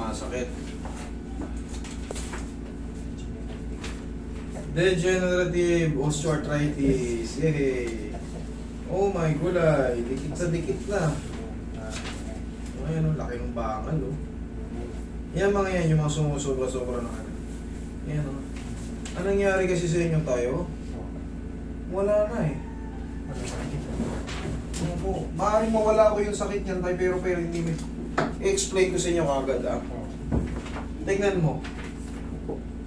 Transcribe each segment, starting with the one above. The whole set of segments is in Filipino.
sumasakit. Degenerative osteoarthritis. Yay! Oh my gulay, dikit sa dikit na. Ayan, laki ng bakal, oh. Yan mga yan, yung mga sumusobra-sobra na ano. Yan, oh. Anong nangyari kasi sa inyo tayo? Wala na eh. Opo. Maaaring mawala ko yung sakit niyan tayo, pero hindi mo. I-explain ko sa inyo kagad, ah. Tingnan mo.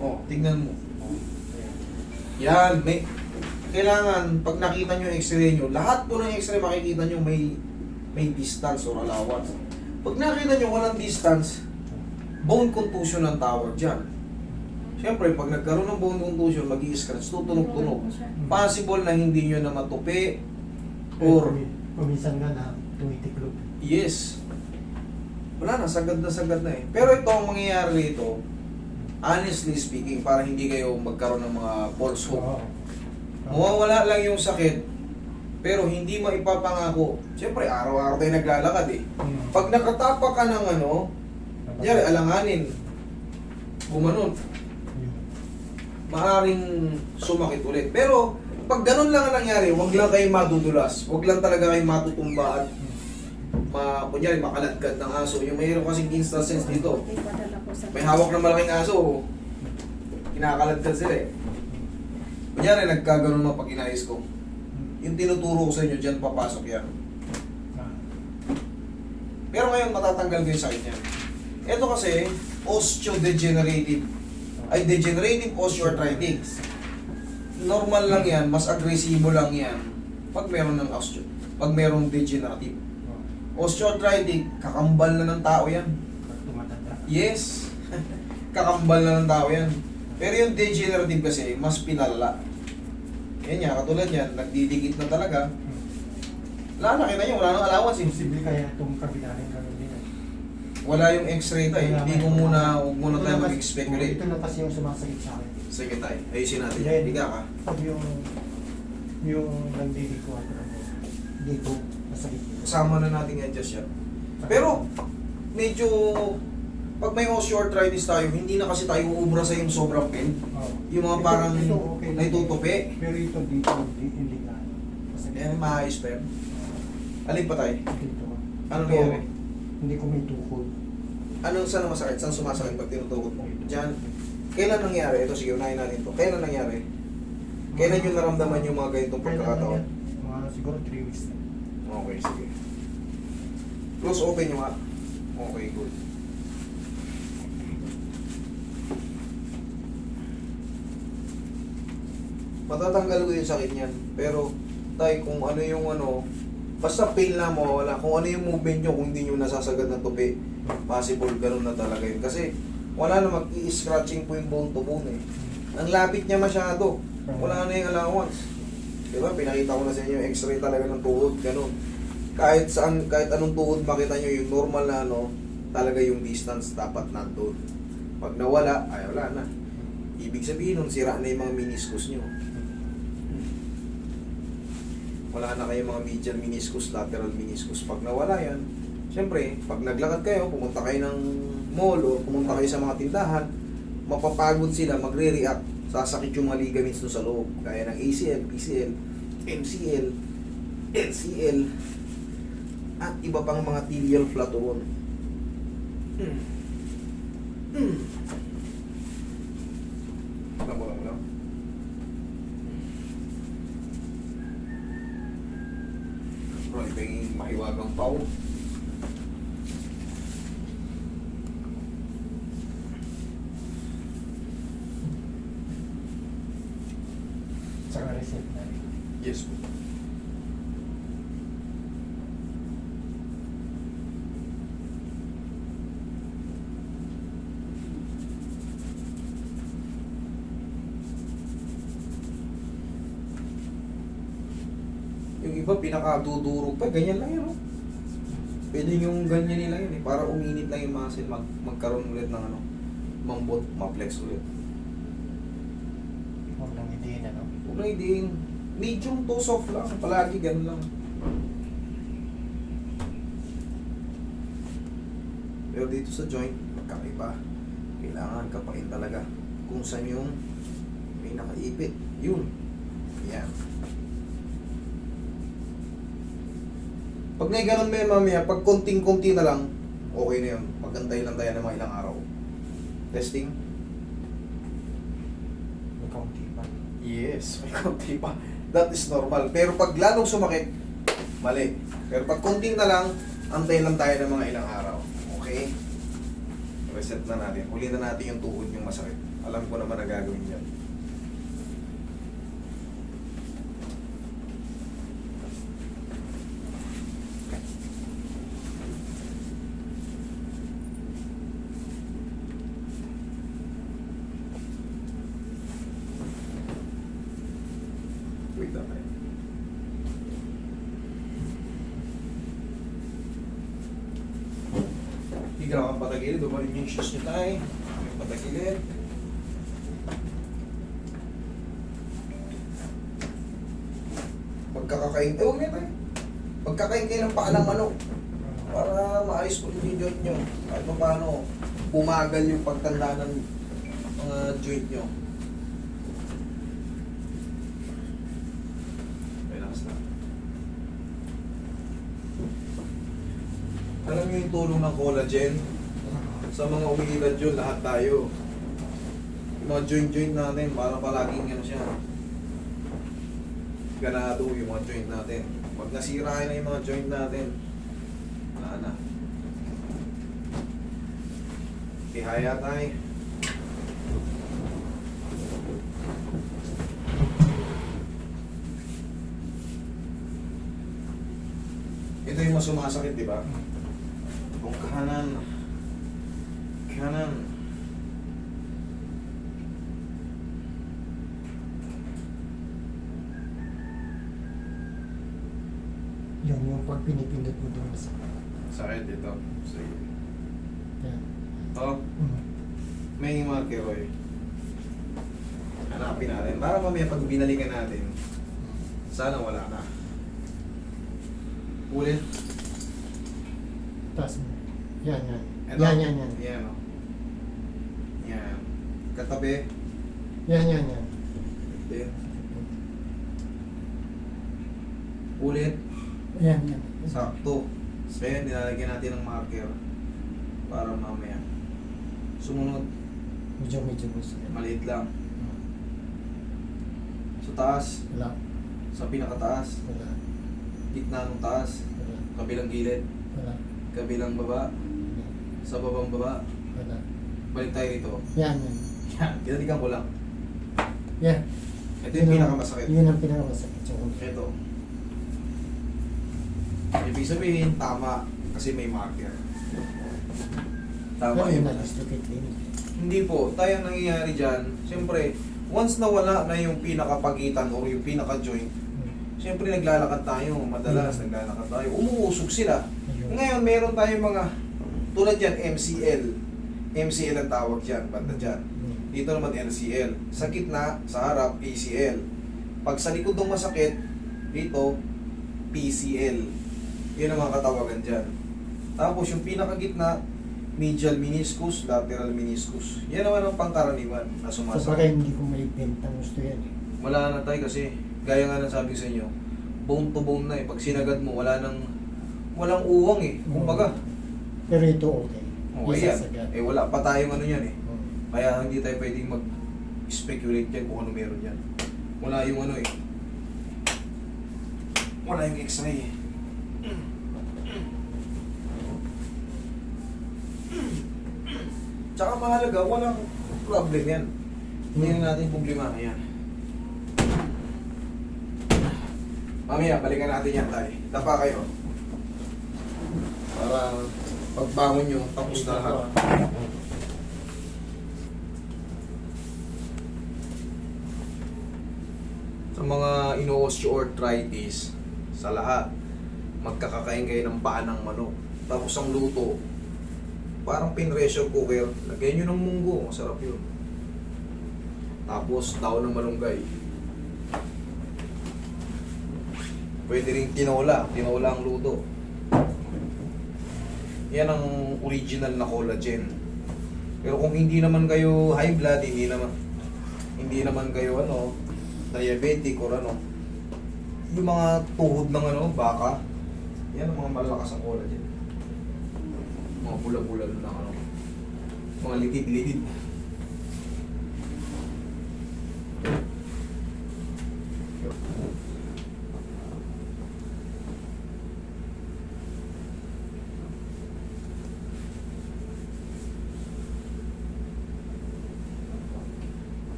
Oh, tingnan mo. Yan, kailangan, pag nakita nyo yung x-ray nyo, lahat po ng x-ray makikita nyo may distance or allowance. Pag nakita nyo walang distance, bone contusion ang tawag dyan. Siyempre, pag nagkaroon ng bone contusion, mag-i-scratch, tutunog-tunog. Possible na hindi nyo na matupi, or... Kuminsan nga na tumitiklop. Yes. Wala na, sagad na eh. Pero ito, ang mangyayari ito, honestly speaking, para hindi kayo magkaroon ng mga false hope. Mawawala lang yung sakit, pero hindi maipapangako. Siyempre, araw-araw tayo naglalakad eh. Pag nakatapak ka ng ano, diyan, alanganin, gumanon, maaaring sumakit ulit. Pero, pag ganun lang ang nangyari, huwag lang kayo madudulas. Huwag lang talaga kayo matutumba at kunyari, makaladkad ng aso. Yung mayroon kasing instances dito. May hawak na malaking aso, kinakaladkad sila eh. Kunyari, nagkaganon mga pag inayos ko. Yung tinuturo ko sa inyo, dyan papasok yan. Pero ngayon, matatanggal ko yung sakit niya. Ito kasi, osteodegenerative. Ay, degenerative osteoarthritis. Normal lang yan, mas agresibo lang yan pag meron ng pag merong degenerative. Osteoarthritis, kakambal na ng tao yan. Yes, kakambal na ng tao yan. Pero yung degenerative kasi, mas pinalala. Yan yan, katulad yan, nagdidikit na talaga. Wala na, kita nyo, wala nang allowance. Imposible kaya itong kabilahin gano'n din. Wala yung x-ray tayo, hindi ko huwag muna tayo mag-speculate. Ito lang kasi yung sumasakit sa akin. Sige tayo, ayusin natin. Then, Higa ka. Pag yung nandidiko ako dito, masakit dito. Kasama na natin i-adjust yan. Pero, medyo, pag may osteoarthritis tayo, hindi na kasi tayo uubra sa yung sobrang pain. Yung mga parang okay, naitutupi. pero ito dito, hindi na. Yan, maayos pa yan. Alin pa tayo? Dito. Ano Ito, nangyari? Hindi ko may tukod. Saan masakit? Saan sumasakit pag tinutukot mo? Diyan. Kailan nangyari? Ito, sige, unahin natin ito. Kailan nangyari? Kailan yung naramdaman yung mga ganitong pagkakataon? Mga siguro 3 weeks na. Okay, sige. Close open nyo nga. Okay, good. Matatanggal ko yung sakit niyan. Pero, tay, kung ano yung ano, basta pain lang mo, wala. Kung ano yung movement nyo, kung hindi nyo nasasagad ng tupi, possible ganun na talaga yun. Kasi, wala na mag-i-scratching po yung bone to bone eh. Ang lapit niya masyado. Wala na yung allowance. Diba? Pinakita ko na sa inyo yung x-ray talaga ng tuhod, ganun. Kahit saan, kahit anong tuhod makita nyo, yung normal na ano, talaga yung distance dapat nandun. Pag nawala, ay wala na. Ibig sabihin nun, sira na yung mga meniscus nyo. Wala na kayong mga medial meniscus, lateral meniscus. Pag nawala yan, siyempre, pag naglakad kayo, pumunta kayo ng mall o pumunta kayo sa mga tindahan, mapapagod sila, magre-react, sasakit yung mga ligaments doon sa loob, gaya ng ACL, PCL, MCL, LCL, at iba pang mga tibial flatulence. Wala mo lang. Bro, iba yung mahiwagang pao. Saka reset na. Yes po. Yung iba pinakadudurog pa, ganyan lang yun, oh. Pwede yung ganyan nila yun eh, para uminit lang yung muscle, magkaroon ulit ng ano, mambot, maplex ulit. Huwag lang idiin, ano? Huwag lang idiin, medium to soft lang, palagi ganun lang. Pero dito sa joint, Kakaiba. Kailangan kapain talaga. Kung saan yung may nakaipit. Yun. Yan. Pag may ganun may mamaya, pag konting-konti na lang, okay na yun. Pagantay lang tayo ng mga ilang araw. Testing? May kaunti pa. Yes, may konti pa. That is normal. Pero pag lalong sumakit, mali. Pero pag konting na lang, antayin lang tayo ng mga ilang araw. Okay? Reset na natin. Uli na natin yung tuhod yung masakit. Alam ko naman na gagawin yan. Wait lang tayo. Higa kang patagilid, umarin yung shoes nyo tayo. Patagilid. Pagkakakain, huwag na tayo. Pagkakain kayo ng paa ng manok para maayos po yung joint nyo. Kahit pa paano, bumagal yung pagtanda ng mga joint nyo. Relax na. Alam niyo yung tulong ng collagen? Sa mga umiidad yun, lahat tayo. Yung mga joint natin, para palaging ano siya. Ganado yung mga joint natin. Pag nasira na yung mga joint natin, wala na. Ihaya tayo. Ito yung mas sumasakit, di ba? Kung kanan. Kanan. Yan yung pag pinipindot mo doon sa... Sakit dito. Sige. Yan. Oh, may marker eh. Hanapin natin. Para mamaya pag binalikan natin, sana wala na. Ulit. Taas mo. Yan, yan. Ito. Yan. Yan, oh. Yan. Katabi. Yan. Then. Ulit. Yan. Sakto. So yan, nilalagyan natin ng marker. Para mamaya. Sumunod. Medyo gusto. Maliit lang. Sa taas. Wala. Sa pinakataas. Wala. Gitna ng taas. Wala. Kabilang gilid. Wala. Kabilang baba. Sa babang baba. Wala. Balik tayo rito. Yan. Yan. Kinalikan ko lang. Yan. Ito yung pinakamasakit. Yun ang pinakamasakit. Ito. Ibig sabihin, tama. Kasi may marker. Tama yun. Na-dislocate din. Hindi po. Tayo ang nangyayari dyan. Siyempre, once nawala na yung pinakapagitan o yung pinaka-joint, siyempre naglalakad tayo. Madalas naglalakad tayo. Umuusog sila. Ngayon, meron tayong mga tulad yan, MCL. MCL ang tawag dyan, banda dyan. Dito naman LCL. Sa gitna, sa harap, ACL. Pag sa likod ng masakit, dito, PCL. Yun ang mga katawagan dyan. Tapos yung pinakagitna, medial meniscus, lateral meniscus. Yan naman ang pangkaraniwan na So sumasakit. baka hindi ko may bentang gusto yan eh. Wala na tayo kasi, gaya nga ng sabi ko sa inyo, bone to bone na eh. Pag sinagad mo, walang uwang eh. Kumbaga, Pero ito okay. okay Isa yan. sagad. Eh wala pa tayong ano yan eh. Hmm. Kaya hindi tayo pwedeng mag-speculate dyan kung ano meron yan. Wala yung ano eh. Wala yung x-ray eh. Tsaka mahalaga, walang problem yan. Hindi na natin problema yan. Mamaya, balikan natin yan tayo. Tapa kayo. Para pagbangon nyo, tapos na lahat. Sa mga ino-osteoarthritis, sa lahat, magkakakain kayo ng paa ng manok. Tapos ang luto, parang pin-pressure cooker, lagyan nyo ng munggo, masarap yun. Tapos daon ng malunggay. Pwede rin tinola ang luto. Yan ang original na collagen. Pero kung hindi naman kayo high blood, hindi naman kayo diabetic or yung mga tuhod ng baka, yan ang mga malalakas ang collagen. Mga bula-bula na mga litid-litid.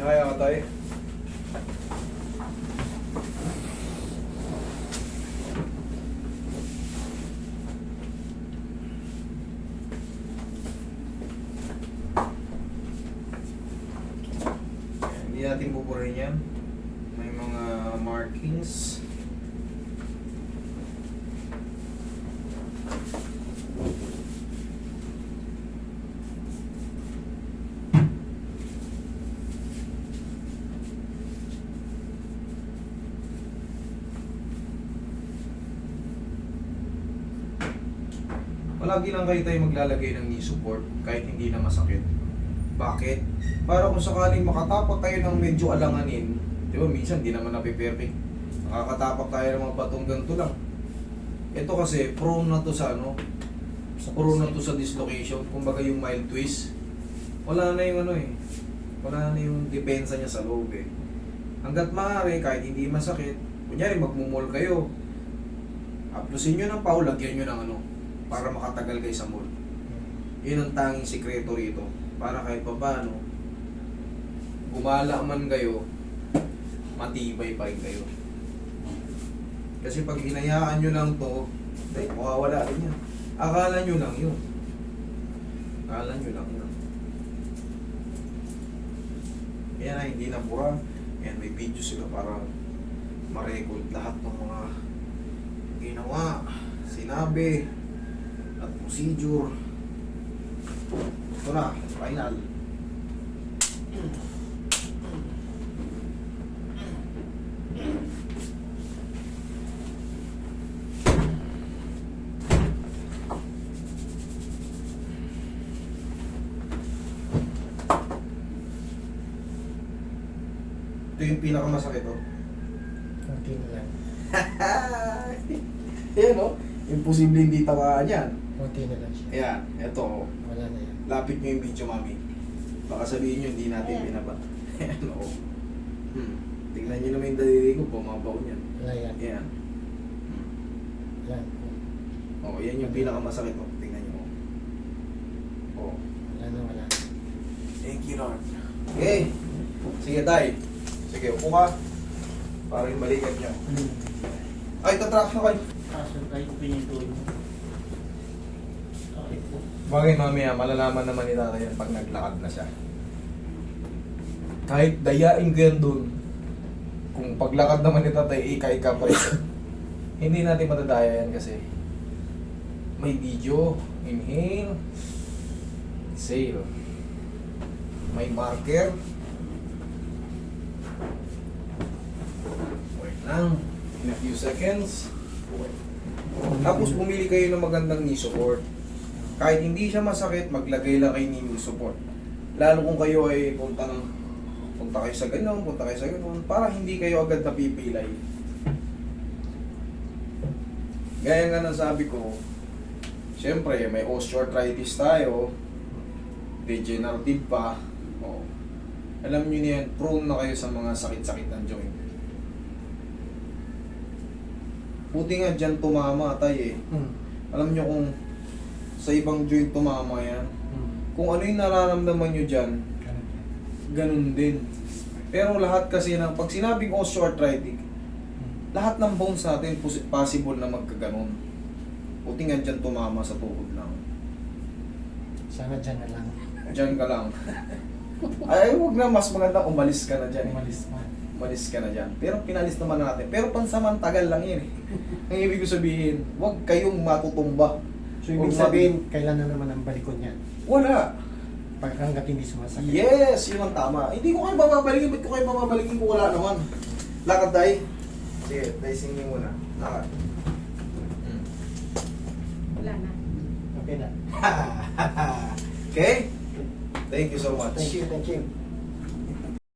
Kaya ka tayo. Hindi natin buburin yan. May mga markings. Palagi lang kayo tayo maglalagay ng knee support kahit hindi na masakit. Bakit? Para kung sakaling makatapak tayo ng medyo alanganin, di ba minsan di naman napiperfect. Nakakatapak tayo ng mga batong ganito lang. Ito kasi prone na to sa prone na to sa dislocation. Kumbaga yung mild twist. Wala na yung wala na yung depensa niya sa loob eh. Hanggat maaari, kahit hindi masakit, kunyari magmumol kayo, aplusin nyo ng pau, lagyan nyo ng para makatagal kayo sa mall. Yun ang tanging sikreto rito. Para kahit pa paano, gumala man kayo, matibay pa rin kayo. Kasi pag hinayaan nyo lang to, mawawala rin yan. Akala nyo lang yun. Akala nyo lang yun. Yan na, hindi na pura. Yan, may video sila para ma-record lahat ng mga ginawa, sinabi, at procedure. Ito na, final. Ito yung pinakamasakit Konti na lang. Ayan imposible hindi tawaan yan. Konti na lang siya. Ayan, eto. Wala na yan. Lapit nyo yung video, mami. Baka sabihin nyo, hindi natin binaba. Ayan, oo. Tingnan nyo naman yung daliri ko, bumabaw niyan. Wala yan. Ayan. Yan. Oo, yan yung pinakamasakit. Tingnan nyo. Oo. Wala na, wala. Thank you, Lord. Okay. Sige, tay. Sige, upo ka. Para yung balikat nyo. Ay, tatrack na kayo. Kaso kahit pinituloy mo. Okay po. Bagay mamaya, malalaman naman ni tatay yan pag naglakad na siya. Kahit dayain ko yan dun, kung paglakad naman ni tatay, ika-ika pa rin. Hindi natin matadaya yan kasi may video. Inhale. Exhale. May marker. Wait lang. In a few seconds. Tapos bumili kayo ng magandang knee support. Kahit hindi siya masakit, maglagay lang kayo ng knee support. Lalo kung kayo ay punta kayo sa ganun, para hindi kayo agad napipilay. Gaya nga ng sabi ko, siyempre may osteoarthritis tayo, degenerative pa. Oh. Alam nyo niyan, prone na kayo sa mga sakit-sakit ng joint. Buti nga dyan tumama tayo eh. Alam nyo kung sa ibang joint tumama yan, kung ano yung nararamdaman nyo dyan, ganun din. Pero lahat kasi pag sinabing osteoarthritic, lahat ng bones natin possible na magkaganon. Buti nga dyan tumama sa tuhod lang. Sana dyan na lang. Dyan ka lang. Ay, huwag na, mas maganda umalis ka na dyan. Umalis pa. Umalis ka na dyan. Pero pinalis naman natin. Pero pansamantagal lang yun eh. Ang ibig ko sabihin, huwag kayong matutumba. So, ibig sabihin, kailan na naman ang balikon yan? Wala. Pag hanggat hindi sumasakit. Yes, yun ang tama. Hindi ko kayo bababalikin. Ba't ko kayo bababalikin kung wala naman? Lakad, Day. Sige, Day, singin muna. Lakad. Wala na. Okay na. Okay? Thank you so much. Thank you, thank you.